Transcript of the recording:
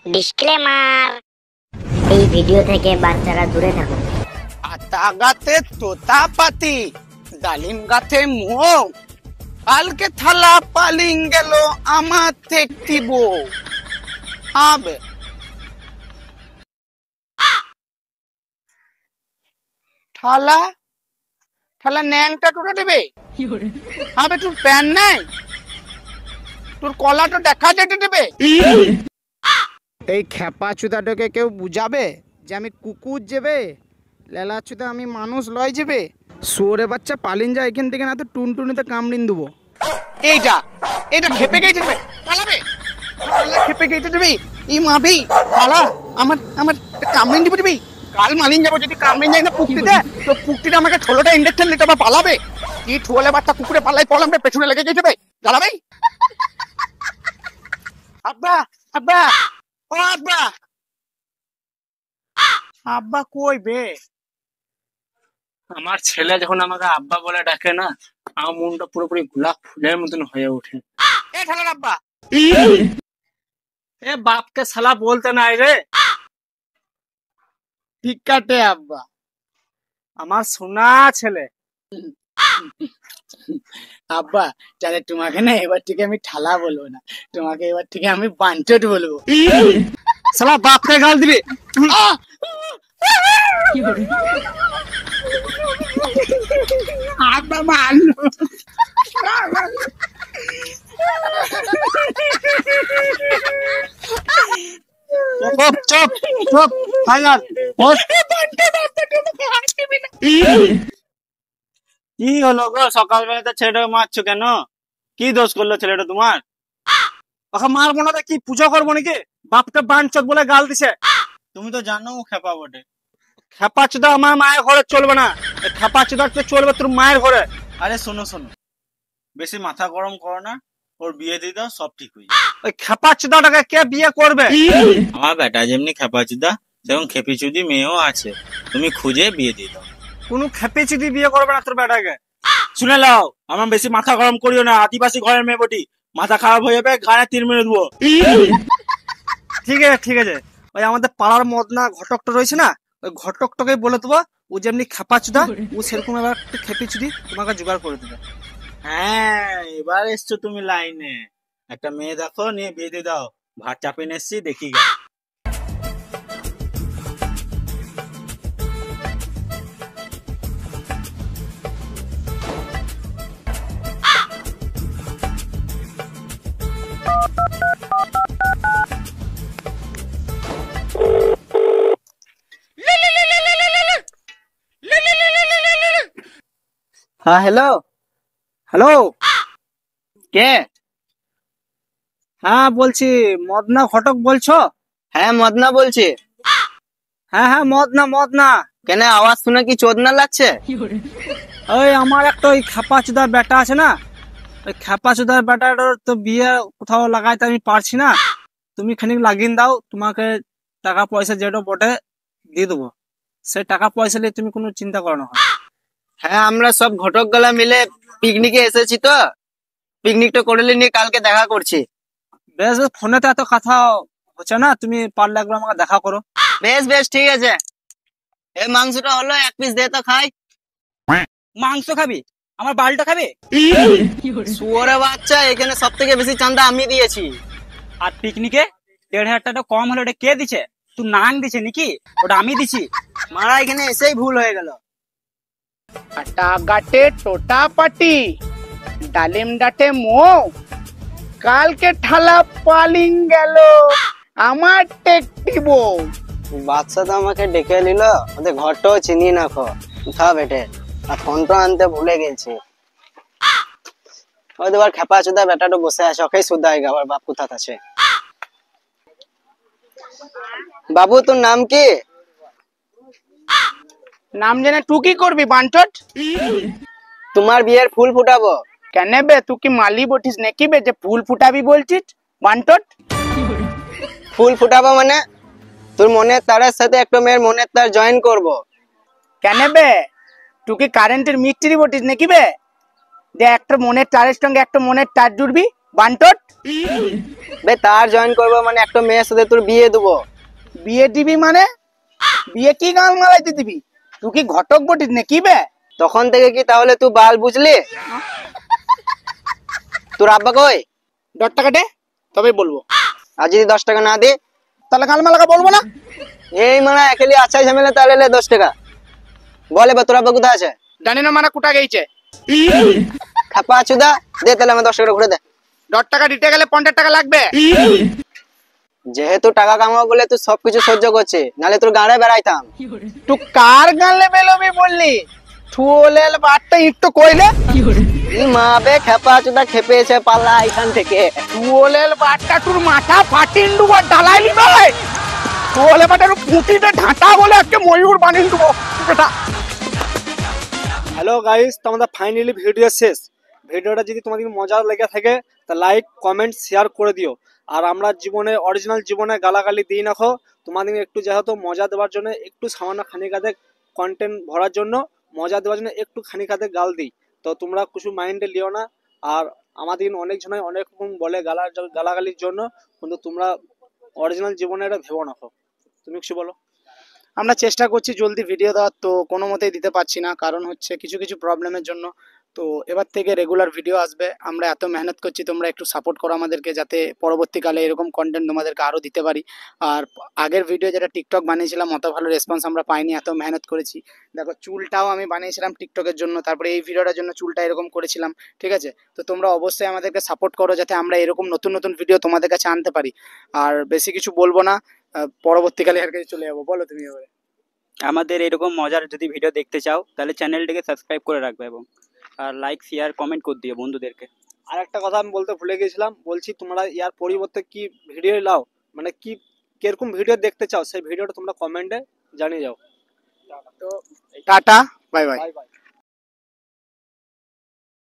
Disclaimer, এই video থেকে বাচ্চারা দূরে থাকুন। আতা গাতে তোতা পাতি, ডালিম গাতে মোহ, কালকে থালা পালিং গেল আমার দেখতি বউ। আবে থালা থালা ন্যাংটা টুটে দেবে। আবে তোর প্যান নাই, তোর কলাটা দেখা যেতে দেবে। এই খেপা চুদাটাকে কেউ বুঝাবে যে আমি কুকুর যাবে, লেলা চুদা আমি মানুষ লয় যাবে। শুয়োরে বাচ্চা পালিন যায় এখান থেকে, না তো টুনটুনিতে কামড়িন দেবো। এইটা এটা খেপে গেছে দেবে, পালাবে খেপে গেছে দেবে। ই মাভি পালা, আমার আমার কামড়িন দিব দিবি। কাল মালিন যাবো, যদি কামড়িন যায় না পুকটিতে, তো পুকটিতে আমাকে ছোলোটা ইঞ্জেকশন দিতে হবে, পালাবে। কি ঠোলে বাচ্চা কুকুরে পালাই পলাম রে, পেছনে লেগে গেছে বে, জ্বালাবে। আব্বা আব্বা ও আব্বা, আব্বা কই বে? আমার ছেলে যখন আমাকে আব্বা বলে ডাকে না, আমার মনটা পুরোপুরি গোলাপ ফুলের মতন হয়ে ওঠে। এ ঠালার আব্বা, এ বাপকে শালা বলতে নাই রে। ঠিক কাটে আব্বা, আমার সোনা ছেলে। আব্বা তাহলে তোমাকে না এবার থেকে আমি ঠালা বলবো না, তোমাকে এবার থেকে আমি বাঞ্চট বলবো। শালা বাপকে গাল দিবি। আহ! আব্বা মারলো। চুপ চুপ চুপ ফাইনাল বস। কি হলো গো, সকালবেলাতে ছেলেটাকে মারছো কেন? কি দোষ করলো ছেলেটা তোমার? ওকে মারবো না তো কি পুজো করবো নাকি? বাপকে বাঞ্চত বলে গাল দিছে। তুমি তো জানো ও খেপা বটে। খেপা চুদা আমার মায়ের ঘরে চলবে না, খেপা চুদা চলবে তোর মায়ের ঘরে। আরে শোনো শোনো, বেশি মাথা গরম করো না, ওর বিয়ে দিয়ে দাও, সব ঠিক হয়ে যাবে। ওই খেপা চুদাটাকে কে বিয়ে করবে? আমার বেটা যেমনি খেপাচুদা, সেরকম খেপিচুদি মেয়েও আছে, তুমি খুঁজে বিয়ে দিয়ে দাও। কোনো খেপে চুদি বিয়ে করবে না তোর বেটাকে। শুনে লাও, আমার বেশি মাথা গরম করিও না, আদিবাসী ঘরের মেয়ে বটি, মাথা খারাপ হয়ে যাবে, গায়ে 3 মেরে দেবো। ঠিক আছে ঠিক আছে, ওই আমাদের পাড়ার মদনা ঘটকটা রয়েছে না, ওই ঘটকটাকে বলে দেবো, ও যেমনি খেপা চুদা ও সেরকম এবার একটু খেপে চুদি তোমাকে জোগাড় করে দেবে। হ্যাঁ, এবার এসছো তুমি লাইনে। একটা মেয়ে দেখো, নিয়ে বিয়ে দিয়ে দাও। ভাত চাপিয়ে এসছি, দেখি গে। হ্যাঁ হ্যালো হ্যালো, কে? হ্যাঁ বলছি, মদনা ঘটক বলছো? হ্যাঁ মদনা বলছি। হ্যাঁ হ্যাঁ মদনা মদনা। কেন আওয়াজ শুনে কি চোদনা লাগছে? ওই আমার একটা ওই খেপা চুদার বেটা আছে না, ওই খেপা চুদার বেটাটার তো বিয়ে কোথাও লাগাইতে আমি পারছি না, তুমি খানিক লাগিয়ে দাও, তোমাকে টাকা পয়সা যেটা বটে দিয়ে দেবো। সেই টাকা পয়সা নিয়ে তুমি কোনো চিন্তা করো না। হ্যাঁ আমরা সব ঘটক গুলা মিলে পিকনিকে এসেছি, তো পিকনিকটা করে নিয়ে কালকে দেখা করছি। বেশ, ফোনে তো এত কথা হচ্ছে না, তুমি পারলে একবার আমাকে দেখা করো। বেশ বেশ ঠিক আছে। এই মাংসটা হলো, 1 পিস দে তো খাই। মাংস খাবি? আমার বালটা খাবে? শুয়োরে বাচ্চা, এখানে সব থেকে বেশি চাঁদা আমি দিয়েছি। আর পিকনিকে 1,500 টাকা কম হলো, ওটা কে দিছে? তুই নাং দিছে নাকি? ওটা আমি দিছি। মারা এখানে এসেই ভুল হয়ে গেল। আটা গাটে টোটা পাটি, ডালিম ডাটে মোহ, কালকে ঠালা পালিং গেল আমার টেকটি বউ। বাচ্চা তো আমাকে ডেকে নিল, ওদের ঘরটাও চিনি না খো কোথা বেটে, আর ফোনটা আনতে ভুলে গেছি। ওই তোমার খেপা চুদা বেটাটা বসে আছে, ওকেই সুদাই আবার বাপ কোথা আছে। বাবু তোর নাম কি? নাম জেনে তুই কি করবি বাঞ্চট? তোমার বিয়ের ফুল ফুটাবো। কেন বে, তুই কি মালি বটিস নাকি বে যে ফুল ফুটাবি বলছিস বাঞ্চট? ফুল ফুটাবো মানে তোর মনের তারের সাথে একটা মেয়ের মনের তার জয়েন করব। কেন বে, তুই কি কারেন্টের মিস্ত্রি বটিস নাকি বে যে একটা মনের তারের সঙ্গে একটা মনের তার জুড়বি? বান্টট বে তার জয়েন করবো মানে একটা মেয়ের সাথে তোর বিয়ে দেবো। বিয়ে দিবি মানে? বিয়ে কি গান মারাইতে দিবি? তুই কি ঘটক বটিস না কি বে? তখন থেকে কি তাহলে তুই বাল বুঝলি? তোর আব্বা কই? 10 টাকা দে, তবেই বলবো। আর যদি 10 টাকা না দে? তাহলে গালমালাকা বলবো না। এই মানে একেলি আচ্ছা ঝামেলা, তাহলে লে 10 টাকা বলে বা তোর আব্বা কোথায় আছে? জানি না মানে কুটা গেছে। খাপা চুদা, দে তাহলে আমার 10 টাকা ঘুরে দে। 10 টাকা দিতে গেলে 50 টাকা লাগবে। যেহেতু টাকা কামাবো বলে তুই সবকিছু সহ্য করছিস, নালে তোর গাড়ে বেড়াইতাম। তুই কার গালে বেলবি বললি? থুলেল বাটটা একটু কইলে ই মা বে খেপা চুদা খেপেছে পাল্লা এখান থেকে। থুলেল বাটটা তোর মাথা ফাটিন দেবো ঢালাইলি ভাই। থুলে বাটার পুঁটিতে ঢাঁটা বলে একটা ময়ূর বানিয়ে দেবো বেটা। হ্যালো গাইস, তো আমাদের ফাইনালি ভিডিও শেষ। ভিডিওটা যদি তোমাদের মজা লেগে থাকে তা লাইক কমেন্ট শেয়ার করে দিও। আর আমরা জীবনে অরিজিনাল জীবনে গালাগালি দিই না খো, তোমাদের একটু যেহেতু মজা দেওয়ার জন্য, একটু সামান্য খানিকাতে কন্টেন্ট ভরার জন্য, মজা দেওয়ার জন্য একটু খানিকাতে গাল দিই। তো তোমরা কিছু মাইন্ডে লিও না। আর আমাদের অনেক জনাই অনেক রকম বলে গালাগালির জন্য, কিন্তু তোমরা অরিজিনাল জীবনে এটা ভেবো না খো। তুমি কিছু বলো। আমরা চেষ্টা করছি জলদি ভিডিও দেওয়ার, তো কোনো মতেই দিতে পারছি না, কারণ হচ্ছে কিছু কিছু প্রবলেমের জন্য। তো এবার থেকে রেগুলার ভিডিও আসবে। আমরা এত মেহনত করছি, তোমরা একটু সাপোর্ট করো আমাদেরকে, যাতে পরবর্তীকালে এরকম কন্টেন্ট তোমাদেরকে আরও দিতে পারি। আর আগের ভিডিও যেটা টিকটক বানিয়েছিলাম অত ভালো রেসপন্স আমরা পাইনি, এত মেহনত করেছি। দেখো চুলটাও আমি বানিয়েছিলাম টিকটকের জন্য, তারপরে এই ভিডিওটার জন্য চুলটা এরকম করেছিলাম, ঠিক আছে? তো তোমরা অবশ্যই আমাদেরকে সাপোর্ট করো, যাতে আমরা এরকম নতুন নতুন ভিডিও তোমাদের কাছে আনতে পারি। আর বেশি কিছু বলবো না, পরবর্তীকালে এর কাছে চলে যাবো। বলো তুমি এবারে। আমাদের এরকম মজার যদি ভিডিও দেখতে চাও তাহলে চ্যানেলটিকে সাবস্ক্রাইব করে রাখবে এবং আর লাইক শেয়ার কমেন্ট করে দিও বন্ধুদেরকে। আর একটা কথা আমি বলতে ভুলে গেছিলাম, বলছি তোমরা ইয়ার পরিবর্তে কি ভিডিও লাও, মানে কি কিরকম ভিডিও দেখতে চাও সেই ভিডিওটা তোমরা কমেন্টে জানিয়ে যাও। তো tata, bye bye. Bye bye.